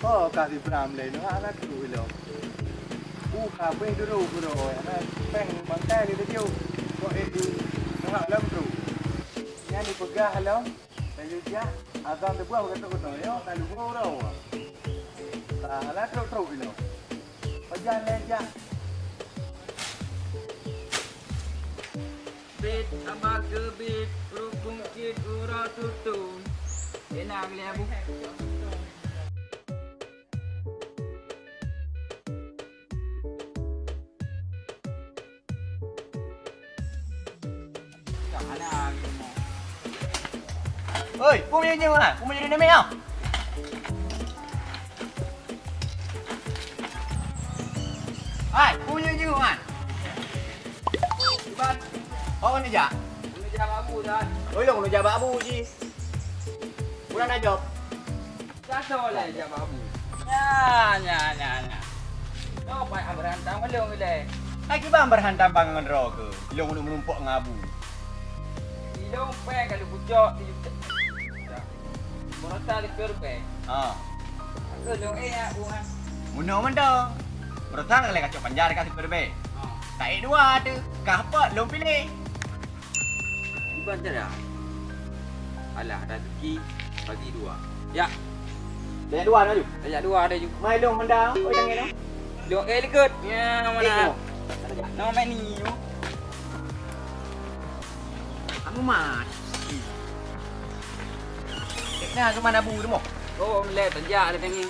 Oh, kasih beramai no anak tu lo. Kape dulu bro, anak peng bangkai di tu. Kau itu nak lam tu. Yang dipegah lam, lalu dia azam tu buat kata kata yo, lalu buat orang. Anak terus lo. Pajan leja. Bit abah ke bit, rukung kit ura tutun. Enak le abu. Ơi, cô đi như à? Cô đi đến mấy không? Ai, cô như à? Ban. Oh, ini ja. Ini jam abu dah. Oi, lo nak jawab abu ji. Kurang dah jawab. Jatuh le jam abu. Nya. Oh, pai berantam kan leung le. Ai ki bang berhantam bangan ro ke? Lo nak menumpuk ngabu. Leung pai kalau bucok di Morata di perbe. Ha. Aku leung ya bunga. Muno mendong. Bertang le kacau panjar kasih berbe. Tak ada dua ada. Kahapa lo pilih. Iban dah. Alah, rezeki bagi dua. Ya, Dia dua dah ju. ayat dua ada juga. Mai long mendang. Oi jangan no. Leung likut. Ya, mana? Nama main ni. Kamu mah. Nah, ke mana abu tu mo? Oh, melihat tanjak ada ni.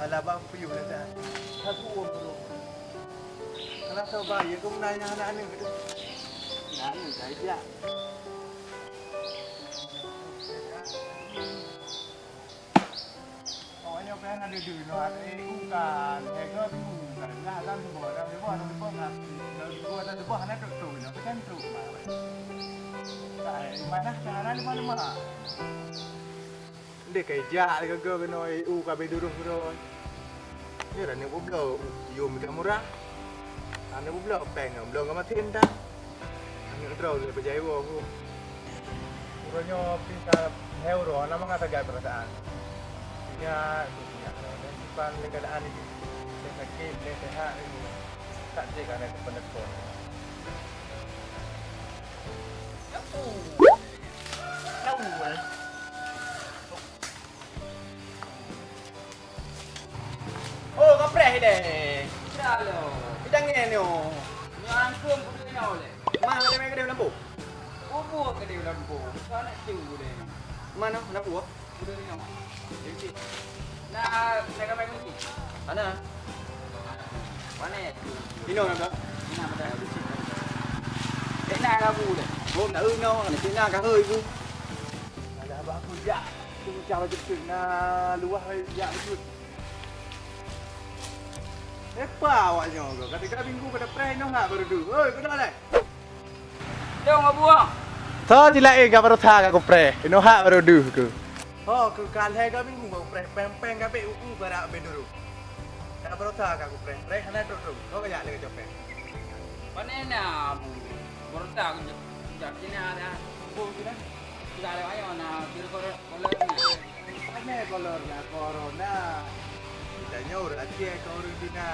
Alah bang piu lah dah. Aku bro. Kalau kau bayar kau nanya anak-anak tu. Nanya saja. Oh, ini apa yang ada di luar? Bukan. Ego tu bukan. Lah, dalam sebuah, dalam sebuah nak. Dalam sebuah anak tu, nak macam tu. Di mana? Jangan di mana? Dia kerja, dia kena kabel durung bro. Ni dah ni bublo, yo minta murah. Ane bublo peng, belum kamu tindak. Ane terus dia berjaya aku. Urusnya pintar euro, nama kata gaya perasaan. Punya, depan keadaan ini, sakit, sehat ini, tak cek ane penekor. Oh, kapre deh. Dah lo. Bidang ni oh. Yang kum kudu ni oleh. Mah ada mai kedai lampu. Ubu ke dia lampu. Sana ciu deh. Mana lampu? Kudu ni nama. Jadi, nak kamera kunci. Mana? Mana ya? Dino nak tak? Mana ada? Nak kabu deh. Hôm đã ưng đâu, là trên na cá hơi vui. Ada abang aku ja. Tu cara jepit na luah ja jepit. Apa awaknya kau? Kata minggu pada pray no hak baru tu. Oi, kau dah lai. Dong abuang. Tho tidak ega baru tha ka pray. No hak baru tu ke. Oh, ke kalai ka minggu baru pray peng ka be bara be dulu. Tak baru tha ka pray. Pray hana tu. Kau ka ja le ka pray. Mana nak abu? Berta kunci. Jadi ada. Oh, kita. Sudah ada ayo nak kira-kira kolor. Mana kolornya corona. Danyo rahasia kau Rudina.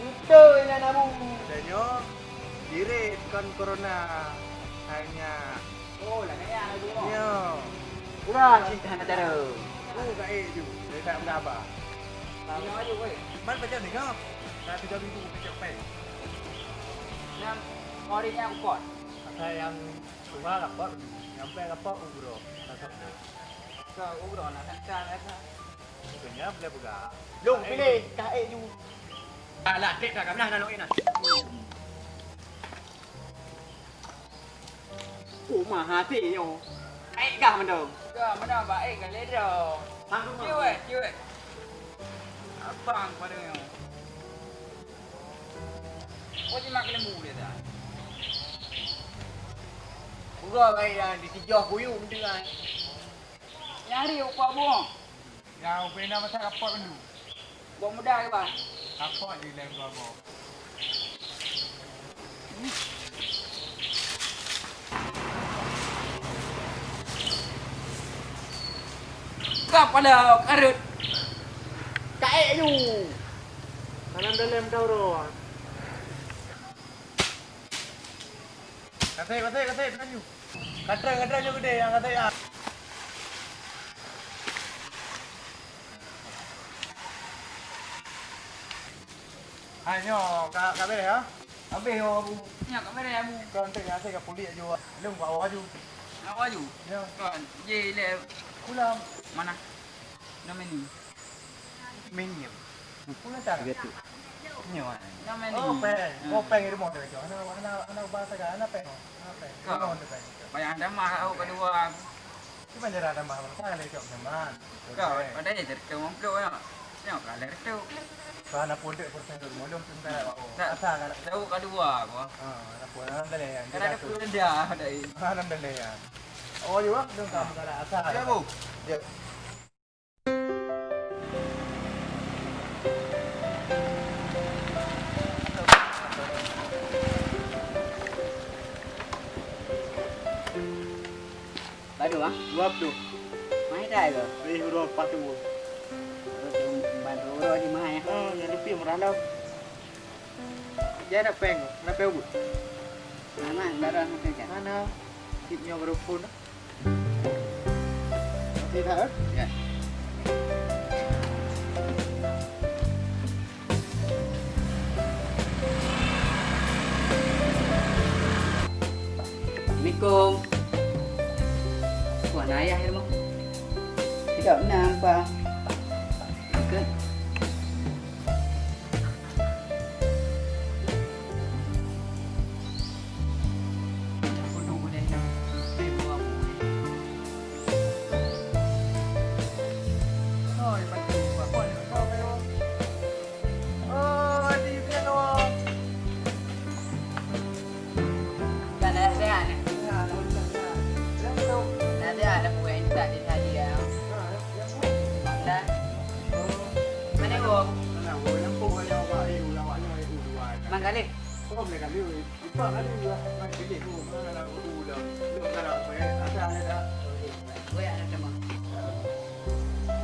Itu yang nabu. Danyo diret kon corona. Hanya. Oh, lah ni yang dulu. Yo. Kurang cinta nak cara. Ka ju. Dia tak berapa. Ini aja weh. Man macam ni kau. Nak 3 minggu cepet. Nam orinya kuat. Ada yang cuma lapor, nyampe lapor bro. Kau urut nak santai apa? Sebenarnya boleh buka. Long pilih KE ju. Alah, tek tak kamlah nak nak. Oh, mah hati yo. KE kah mendong. Kau mana baik kan leder. Ciu. Abang pada ni. Kau cuma kena mula dah. Gua mai di tijah kuyu mendengar. Hari apa buang? Yang pernah masak apa kan dulu? Buang muda ke bang? Apa di dalam gua bawa? Kap pada karut. Kae tu. Tanam dalam kau roh. Kata, penaju. Kata juga gede yang kata ya. Ayo, kak bere ya. Habis oh bu. Nya kat mana bu? Kau nanti ngasih ke polis juga. Lu kau awak ju. Nak baju. Ya, Kan je le pulang. mana? Nama ni. Minyak. Pulang tak? Gitu. Nyawa. Nama ni. Oh, peng. Oh, peng itu mau tu. Anak bahasa kan, anak peng. Anak peng. Kau tu peng. Bayang dah mah kau kedua. Itu penjara ada mahal. Saya lagi cakap zaman. Kau ada je terkau mampu ya. Tengok kalah terkau. Kau anak pun dek persen tu. Mau dong tentang apa? Tak Asal kan? tahu kedua aku. Anak pun anak dah leyan. Kan ada puluh dah dari. Anak dah leyan. Oh, juga dong kamu kalau asal. Ya bu. Ya. Baru ah. Dua tu. Mai dah ke? Beri huruf patu. Bantu orang di mana ya? Oh, yang lebih merandau. Dia ada peng, nak peng. Mana darah mungkin kan? Mana? Tipnya berupun. Tidak. Ya. Assalamualaikum. Puan ayah ya, Bang. Tidak nampak. Ke? Tunggu deh. Saya bawa aku. Oh, lepas tu apa ni? Kau peng. Oh, di piano. Dan ada sehat ni. Ya, nak cakap. Yang tu. Nanti ada buat tak di tadi ya. Yang tu. Mana? Mana gua? Nah, gua nampak yang awak itu lawak ni itu dua. Mang kali. Kau boleh kali itu. Itu kali dua. Mai pilih tu. Mana aku tu dah. Lu cara apa? Asal ada. Gua ada sama.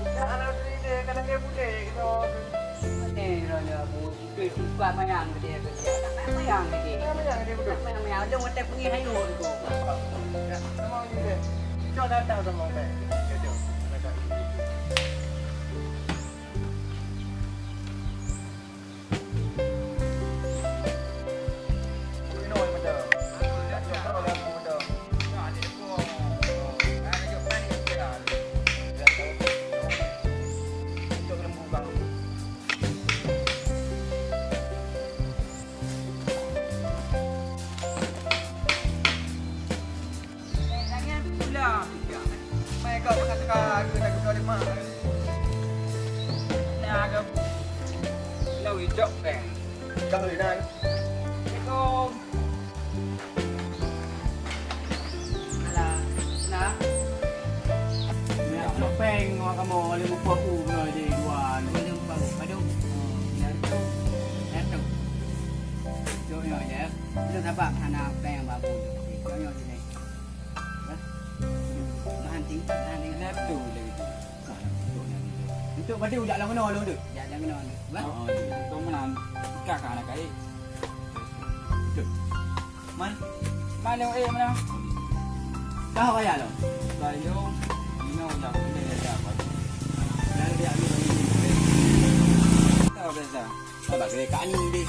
Ya, anak ni kadang dia boleh kita. Ni roda aku. Tu suka mayang dia kerja. Tak mayang dia. Apa yang dia betul? Mayang dia mesti pergi hayu tu. Ya, sama ni deh. Coba datang sama peng. Ya, jom. Lâu hijau kan. Kau ni dah. Assalamualaikum. Alah, nah. Ya, peng kamu oleh buku aku benar je dua. Belum bang, aduh. Nanti, nanti. Joyo je. Belum dapat anak yang baru. Joyo je ni. Nanti laptop lagi. Untuk pada ujak lah kena lu tu. Jangan kena ni. Wah. Oh, tu mana kakak nak kali. Man, Mana mana? dah kaya lo. Bayu. Ini dah ini dah apa? Dah dia ambil ni. Tahu dah. Sebab dia kat ni dia.